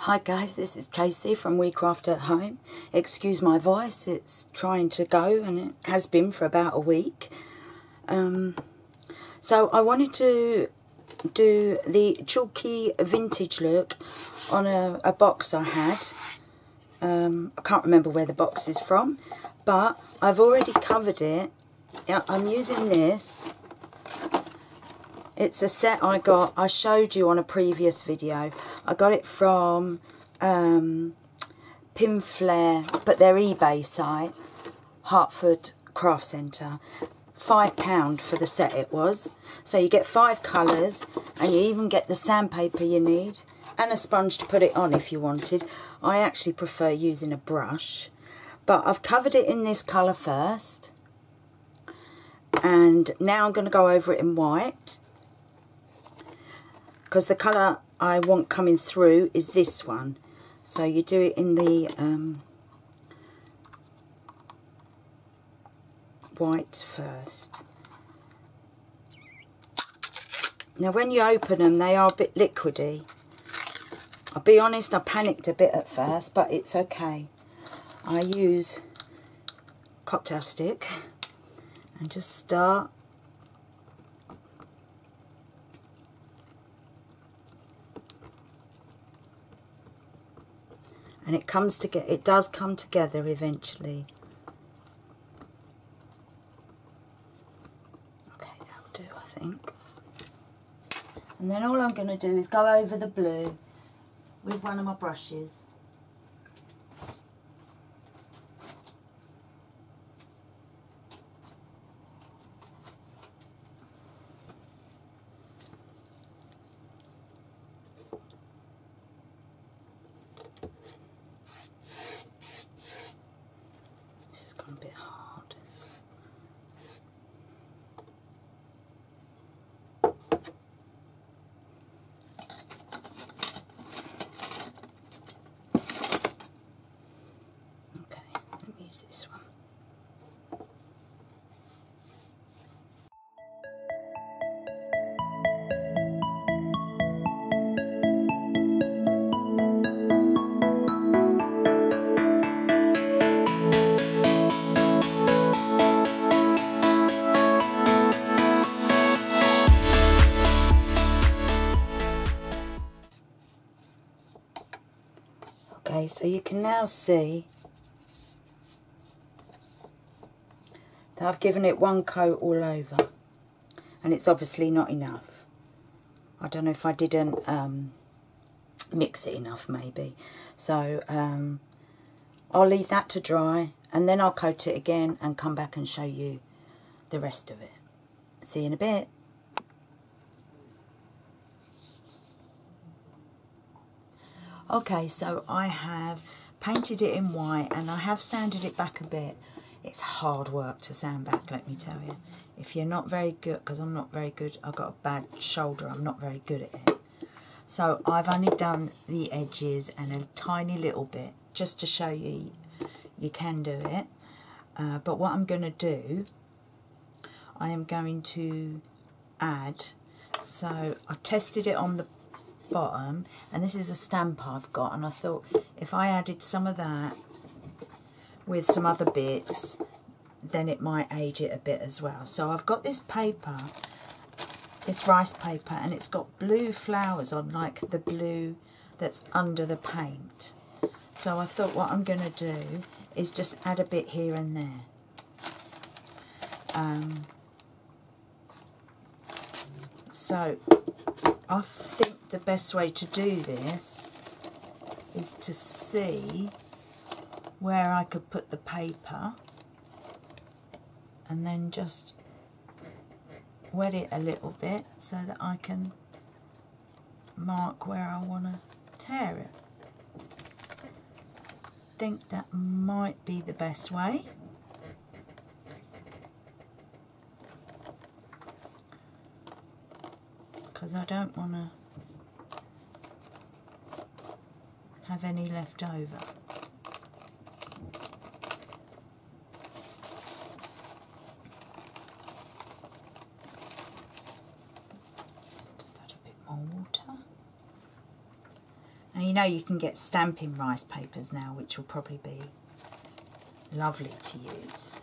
Hi guys, this is Tracy from We Craft at Home. Excuse my voice, it's trying to go and it has been for about a week. So I wanted to do the chalky vintage look on a box I had. I can't remember where the box is from, but I've already covered it. I'm using this. It's a set I got, I showed you on a previous video. I got it from Pinflair, but their eBay site, Hertford Craft Centre. £5 for the set it was. So you get 5 colours and you even get the sandpaper you need and a sponge to put it on if you wanted. I actually prefer using a brush. But I've covered it in this colour first. And now I'm going to go over it in white, because the colour I want coming through is this one. So you do it in the white first. Now when you open them, they are a bit liquidy. I'll be honest, I panicked a bit at first, but it's okay. I use cocktail stick and just start. And it comes together, it does come together eventually. Okay, that'll do, I think. And then all I'm going to do is go over the blue with one of my brushes. A bit hard. Okay, let me use this one. Okay, so you can now see that I've given it one coat all over, and it's obviously not enough. I don't know if I didn't mix it enough maybe. So I'll leave that to dry and then I'll coat it again and come back and show you the rest of it. See you in a bit. Okay, so I have painted it in white and I have sanded it back a bit. It's hard work to sand back, let me tell you. If you're not very good, because I'm not very good, I've got a bad shoulder, I'm not very good at it. So I've only done the edges and a tiny little bit, just to show you you can do it. But what I'm going to do, I am going to add, so I tested it on the bottom, and this is a stamp I've got, and I thought if I added some of that with some other bits, then it might age it a bit as well. So I've got this paper, this rice paper, and it's got blue flowers on, like the blue that's under the paint. So I thought what I'm going to do is just add a bit here and there. So I think the best way to do this is to see where I could put the paper and then just wet it a little bit so that I can mark where I want to tear it. I think that might be the best way. Because I don't want to have any left over. you know you can get stamping rice papers now, which will probably be lovely to use.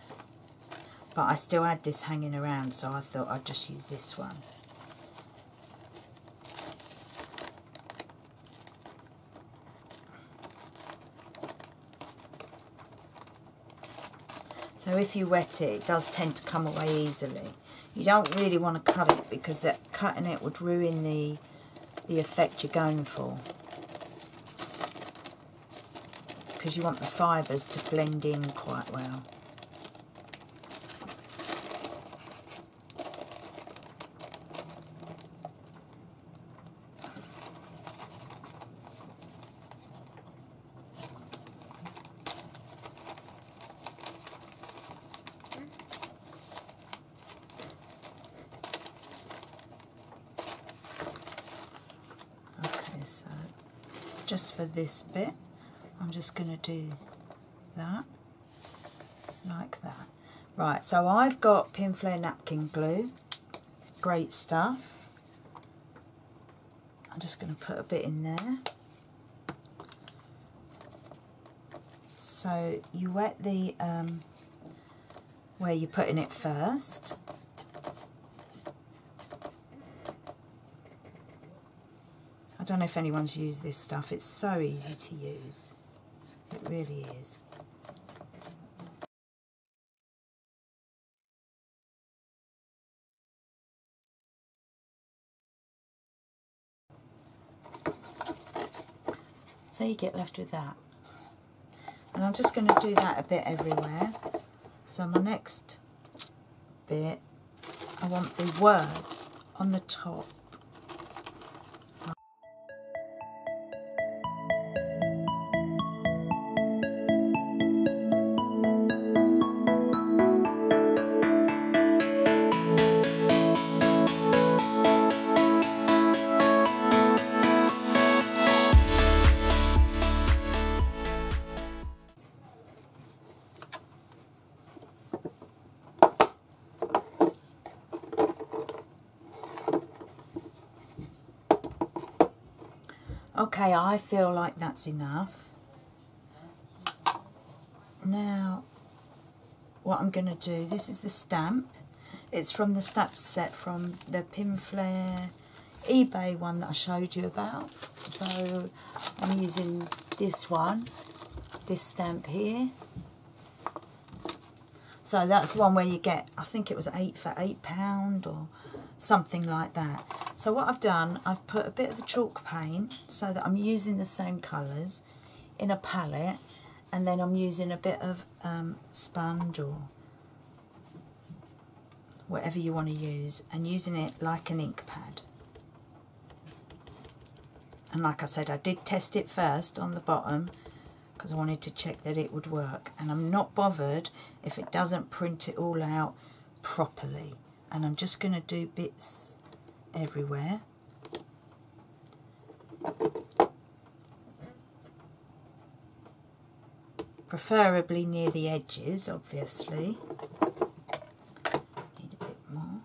But I still had this hanging around, so I thought I'd just use this one. So if you wet it, it does tend to come away easily. You don't really want to cut it because cutting it would ruin the effect you're going for. Because you want the fibres to blend in quite well. Just for this bit, I'm just going to do that, like that. Right, so I've got Pinflair napkin glue, great stuff. I'm just going to put a bit in there. So you wet the, where you're putting it first. I don't know if anyone's used this stuff. It's so easy to use. It really is. So you get left with that. And I'm just going to do that a bit everywhere. So my next bit, I want the words on the top. Okay, I feel like that's enough. Now, what I'm going to do, this is the stamp. It's from the stamp set from the Pinflair eBay one that I showed you about. So I'm using this one, this stamp here. So that's the one where you get, I think it was 8 for £8 or something like that. So what I've done, I've put a bit of the chalk paint so that I'm using the same colours in a palette, and then I'm using a bit of sponge or whatever you want to use, and using it like an ink pad. And like I said, I did test it first on the bottom because I wanted to check that it would work, and I'm not bothered if it doesn't print it all out properly. And I'm just going to do bits everywhere. Preferably near the edges, obviously. Need a bit more.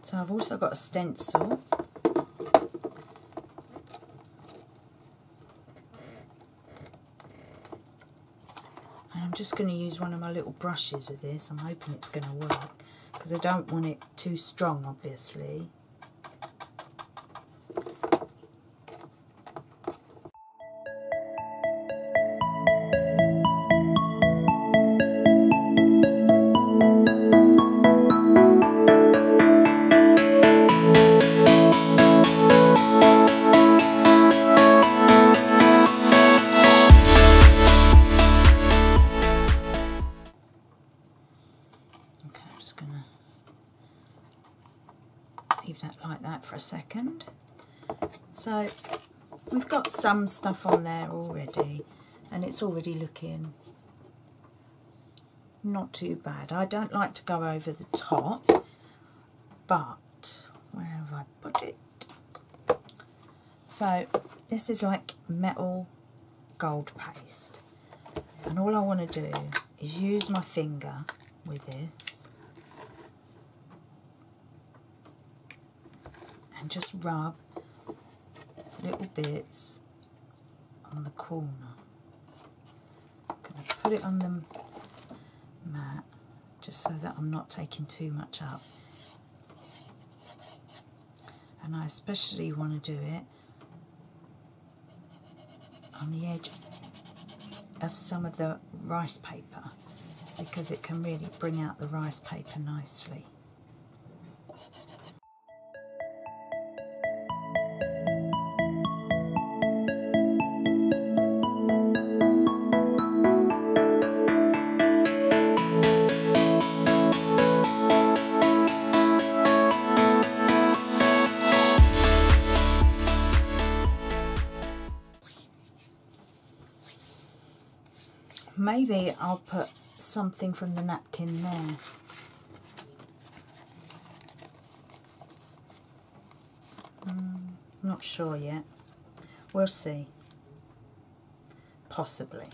So I've also got a stencil. And I'm just going to use one of my little brushes with this. I'm hoping it's going to work because I don't want it too strong, obviously. Leave that like that for a second. So we've got some stuff on there already. and it's already looking not too bad. I don't like to go over the top, but where have I put it? So this is like metal gold paste, and all I want to do is use my finger with this and just rub little bits on the corner. I'm going to put it on the mat just so that I'm not taking too much up, and I especially want to do it on the edge of some of the rice paper, because it can really bring out the rice paper nicely. Maybe I'll put something from the napkin there. Not sure yet. We'll see. Possibly.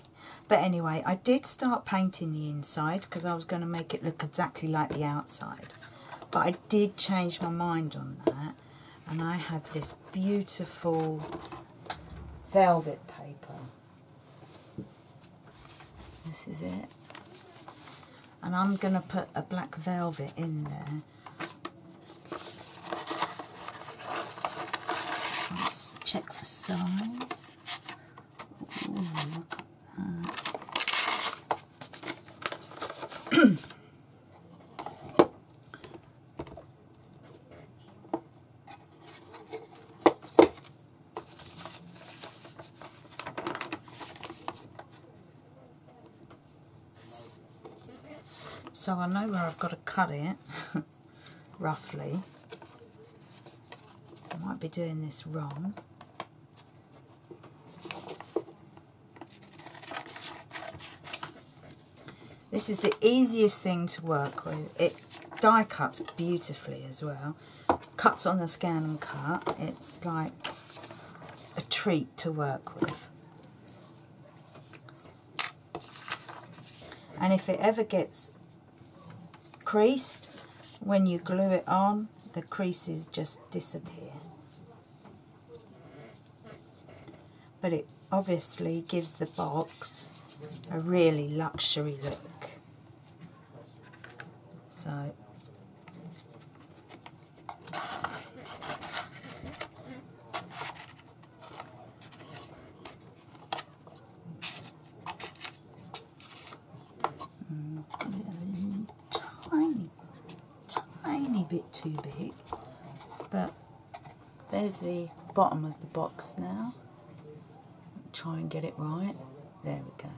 But anyway, I did start painting the inside because I was going to make it look exactly like the outside. But I did change my mind on that, and I have this beautiful velvet paper. This is it. And I'm going to put a black velvet in there. Just want to check for size. Ooh, look at that. So I know where I've got to cut it, roughly. I might be doing this wrong. This is the easiest thing to work with. It die cuts beautifully as well. Cuts on the Scan and Cut. It's like a treat to work with. And if it ever gets creased, when you glue it on, the creases just disappear. But it obviously gives the box a really luxury look. So tiny bit too big, but there's the bottom of the box now. Try and get it right. There we go.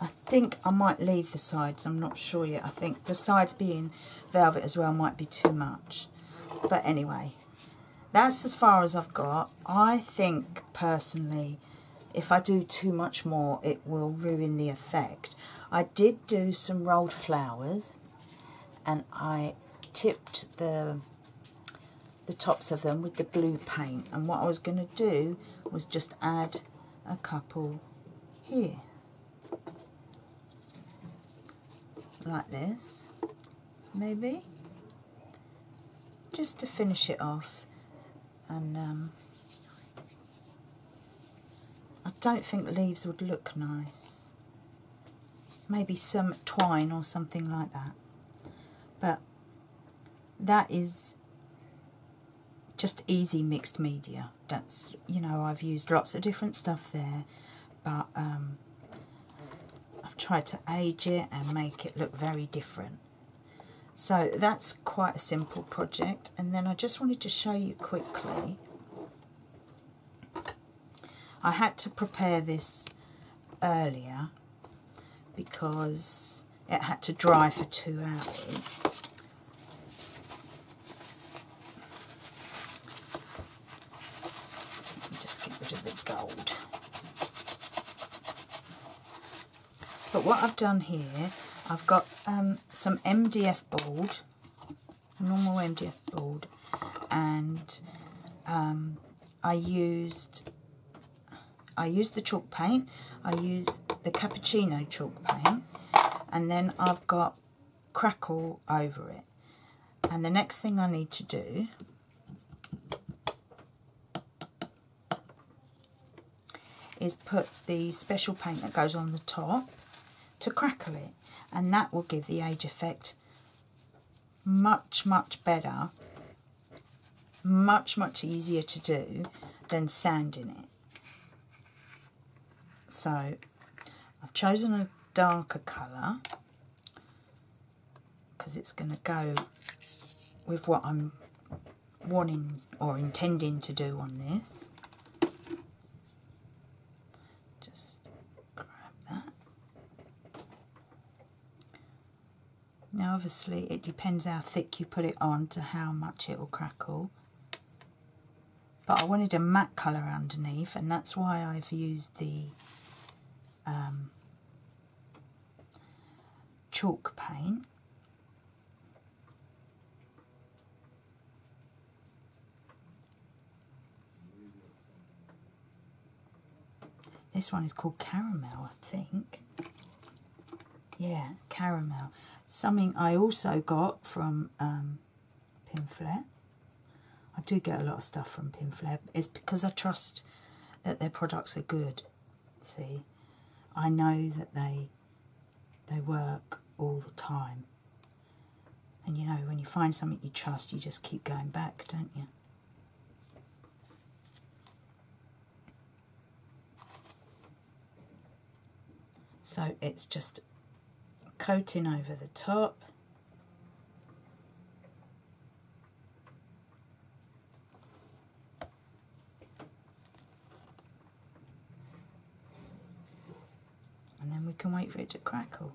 I think I might leave the sides, I'm not sure yet. I think the sides being velvet as well might be too much. But anyway, that's as far as I've got. I think personally, if I do too much more, it will ruin the effect. I did do some rolled flowers, and I tipped the tops of them with the blue paint, and what I was going to do was just add a couple here, like this, maybe, just to finish it off. And I don't think leaves would look nice. Maybe some twine or something like that. But that is just easy mixed media. That's, you know, I've used lots of different stuff there, but I've tried to age it and make it look very different. So that's quite a simple project. And then I just wanted to show you quickly, I had to prepare this earlier because it had to dry for 2 hours. rid of the gold. But what I've done here, I've got some MDF board, normal MDF board, and I used the chalk paint, I used the cappuccino chalk paint, and then I've got crackle over it. And the next thing I need to do is put the special paint that goes on the top to crackle it, and that will give the age effect much better, much easier to do than sanding it. So I've chosen a darker colour because it's going to go with what I'm wanting or intending to do on this. Just grab that. Now obviously it depends how thick you put it on to how much it will crackle. But I wanted a matte colour underneath, and that's why I've used the chalk paint. This one is called Caramel, I think. Yeah, Caramel. Something I also got from Pinflair. I do get a lot of stuff from Pinflair. It's because I trust that their products are good. See, I know that they work all the time. And you know, when you find something you trust, you just keep going back, don't you? So it's just coating over the top. And then we can wait for it to crackle.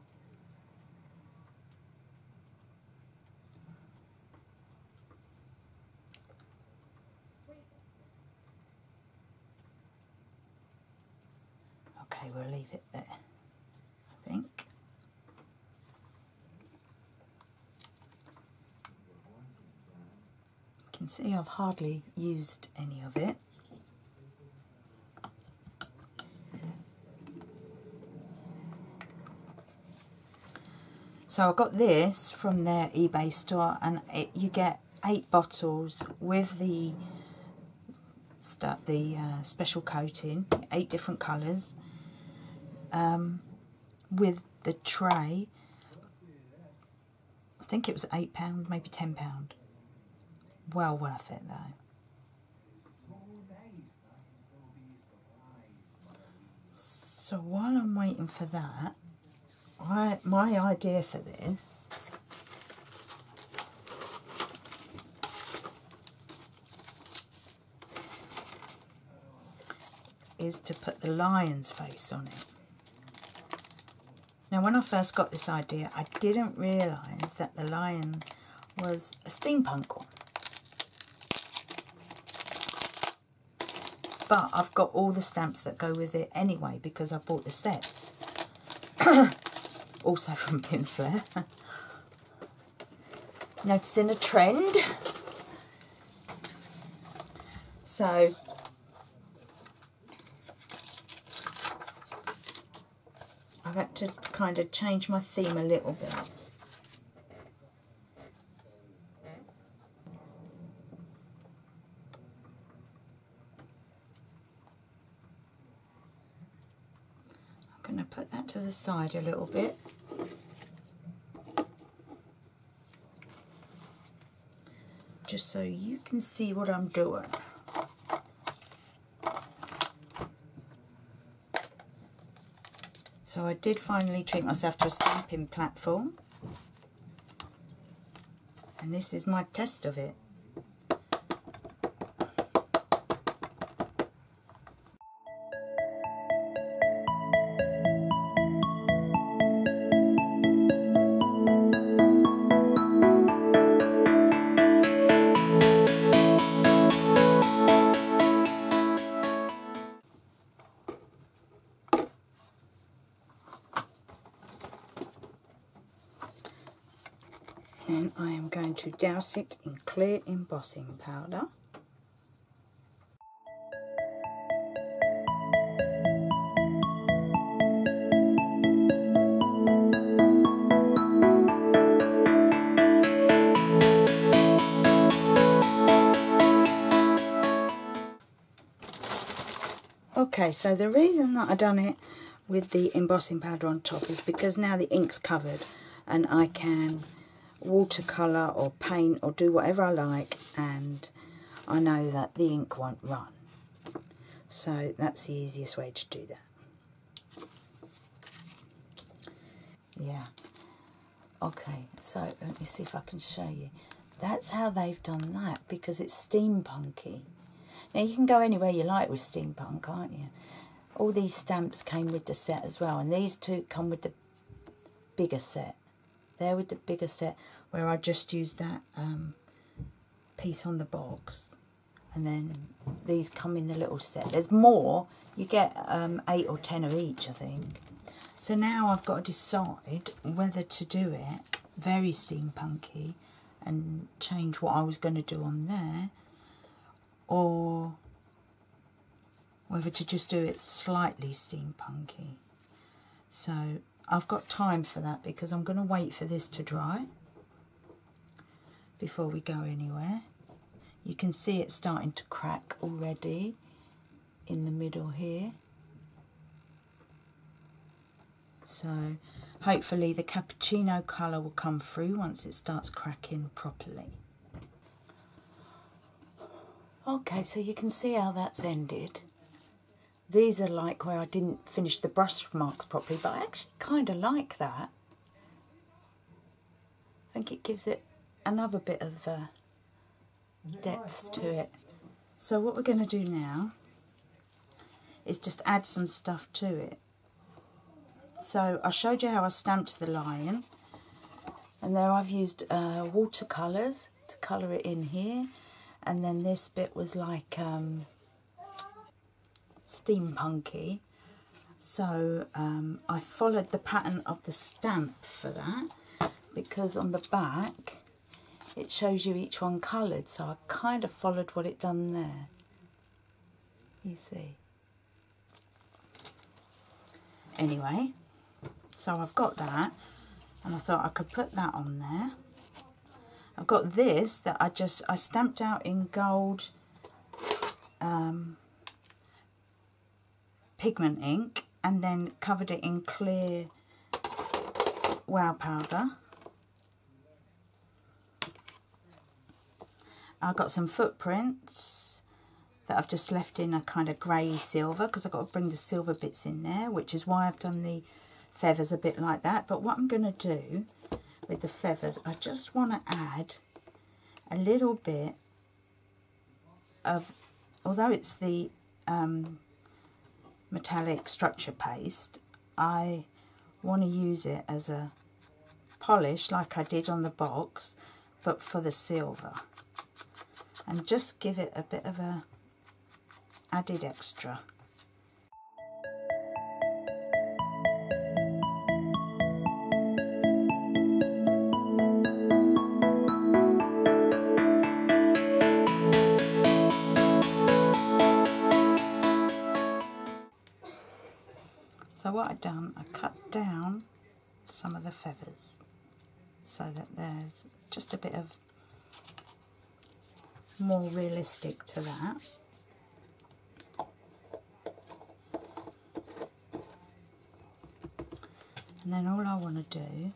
Okay, we'll leave it there, I think. You can see I've hardly used any of it. So I got this from their eBay store, and you get 8 bottles with the special coating, 8 different colours, with the tray. I think it was £8, maybe £10. Well worth it though. So while I'm waiting for that, my idea for this is to put the lion's face on it. Now when I first got this idea, I didn't realise that the lion was a steampunk one. But I've got all the stamps that go with it anyway because I bought the sets. Also from Pinflair. Noticing a trend. So I've had to kind of change my theme a little bit. I'm going to put that to the side a little bit. Just so you can see what I'm doing. So I did finally treat myself to a stamping platform. And this is my test of it. then I am going to douse it in clear embossing powder. Okay, so the reason that I done it with the embossing powder on top is because now the ink's covered and I can watercolour or paint or do whatever I like, and I know that the ink won't run. So that's the easiest way to do that. Yeah. Okay, so let me see if I can show you. That's how they've done that, because it's steampunky. Now you can go anywhere you like with steampunk, can't you? All these stamps came with the set as well, and these two come with the bigger set. They're with the bigger set, where I just used that piece on the box, and then these come in the little set. There's more. You get 8 or 10 of each, I think. So now I've got to decide whether to do it very steampunky and change what I was going to do on there, or whether to just do it slightly steampunky. So I've got time for that because I'm going to wait for this to dry before we go anywhere. You can see it starting to crack already in the middle here. So hopefully the cappuccino colour will come through once it starts cracking properly. Okay, so you can see how that's ended. These are like where I didn't finish the brush marks properly, but I actually kind of like that. I think it gives it another bit of depth to it. So what we're going to do now is just add some stuff to it. So I showed you how I stamped the lion, and there I've used watercolours to colour it in here, and then this bit was like steampunky, so I followed the pattern of the stamp for that, because on the back it shows you each one coloured, so I kind of followed what it done there, you see. Anyway, so I've got that, and I thought I could put that on there. I've got this that I stamped out in gold pigment ink, and then covered it in clear wow powder. I've got some footprints that I've just left in a kind of grey silver, because I've got to bring the silver bits in there, which is why I've done the feathers a bit like that. But what I'm going to do with the feathers, I just want to add a little bit of, although it's the metallic structure paste, I want to use it as a polish like I did on the box, but for the silver, and just give it a bit of a added extra. So what I've done, I cut down some of the feathers so that there's just a bit of more realistic to that. And then all I want to do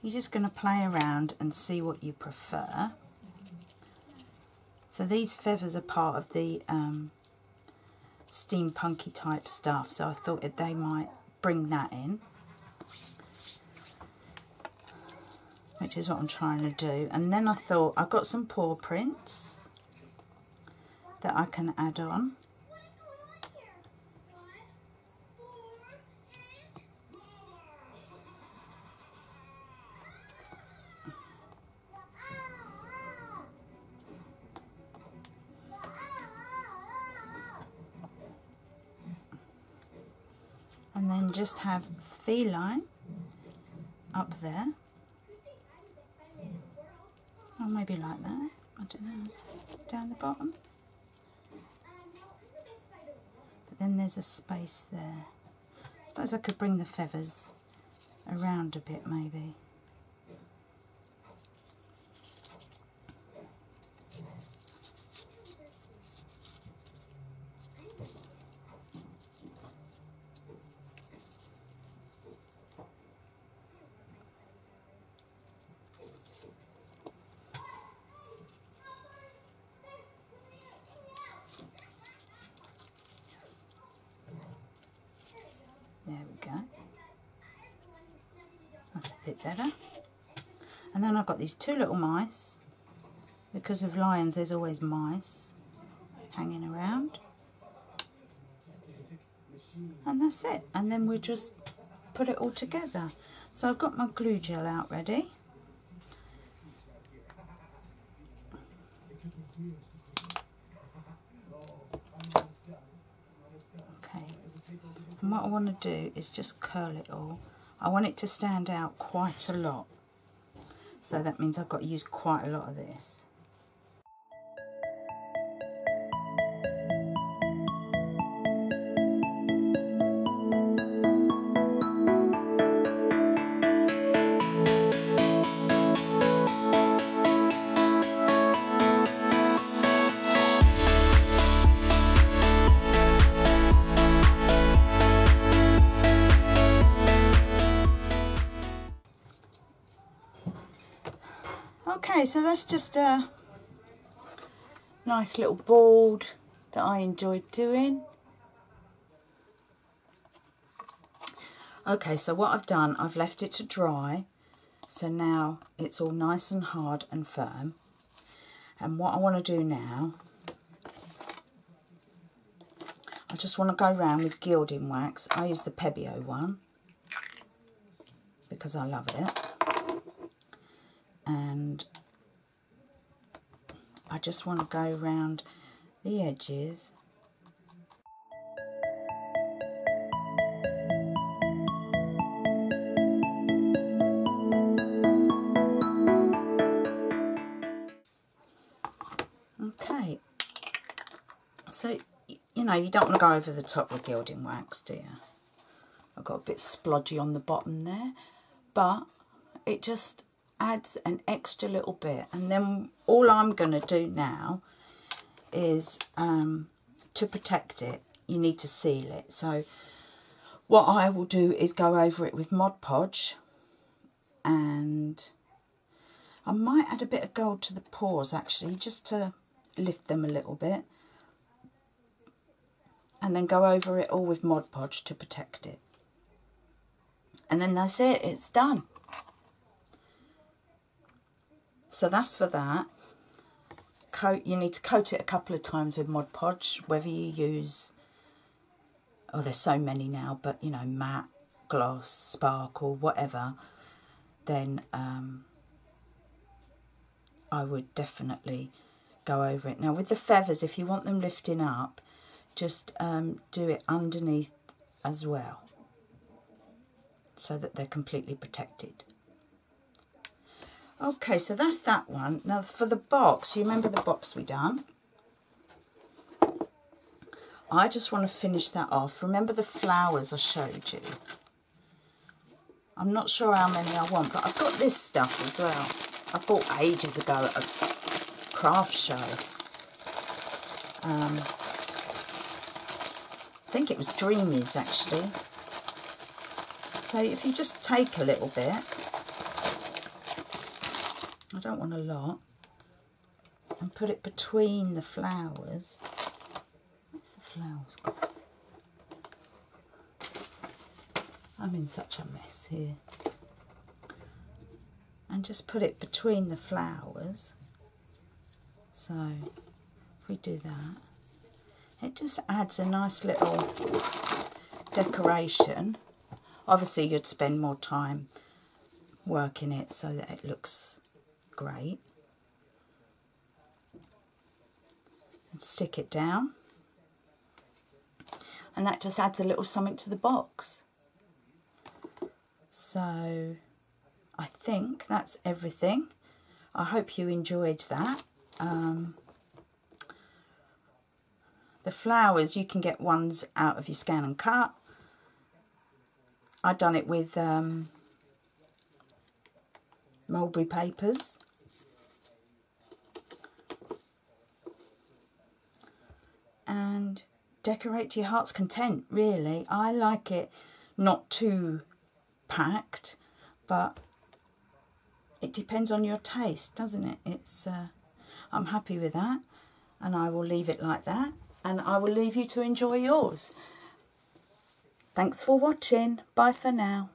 you're just going to play around and see what you prefer. So these feathers are part of the steampunky type stuff, so I thought that they might bring that in, which is what I'm trying to do. And then I thought I've got some paw prints that I can add on. just have feline up there, or maybe like that, I don't know, down the bottom. But then there's a space there. I suppose I could bring the feathers around a bit maybe. There we go. That's a bit better. And then I've got these two little mice, because with lions there's always mice hanging around. And that's it. And then we'll just put it all together. So I've got my glue gel out ready. And what I want to do is just curl it all. I want it to stand out quite a lot. So that means I've got to use quite a lot of this. Okay, so that's just a nice little board that I enjoyed doing. Okay, so what I've done, I've left it to dry, so now it's all nice and hard and firm. And what I want to do now, I just want to go around with gilding wax. I use the Pebeo one because I love it. And I just want to go around the edges. Okay, so you know, you don't want to go over the top with gilding wax, do you? I've got a bit splodgy on the bottom there, but it just adds an extra little bit. And then all I'm going to do now is to protect it, you need to seal it. So what I will do is go over it with Mod Podge, and I might add a bit of gold to the paws actually, just to lift them a little bit, and then go over it all with Mod Podge to protect it. And then that's it, it's done. So that's for that. You need to coat it a couple of times with Mod Podge, whether you use, oh there's so many now, but you know, matte, gloss, sparkle, whatever, then I would definitely go over it. Now with the feathers, if you want them lifting up, just do it underneath as well, so that they're completely protected. Okay, so that's that one. Now for the box, you remember the box we done? I just want to finish that off. Remember the flowers I showed you? I'm not sure how many I want, but I've got this stuff as well. I bought ages ago at a craft show. I think it was Dreamies actually. So if you just take a little bit, I don't want a lot, and put it between the flowers. Where's the flowers gone? I'm in such a mess here. And just put it between the flowers. So if we do that, it just adds a nice little decoration. Obviously you'd spend more time working it so that it looks great. And stick it down, and that just adds a little something to the box. So I think that's everything. I hope you enjoyed that. The flowers, you can get ones out of your Scan and Cut. I've done it with mulberry papers. And decorate to your heart's content, really. I like it not too packed, but it depends on your taste, doesn't it? It's I'm happy with that, and I will leave it like that, and I will leave you to enjoy yours. Thanks for watching. Bye for now.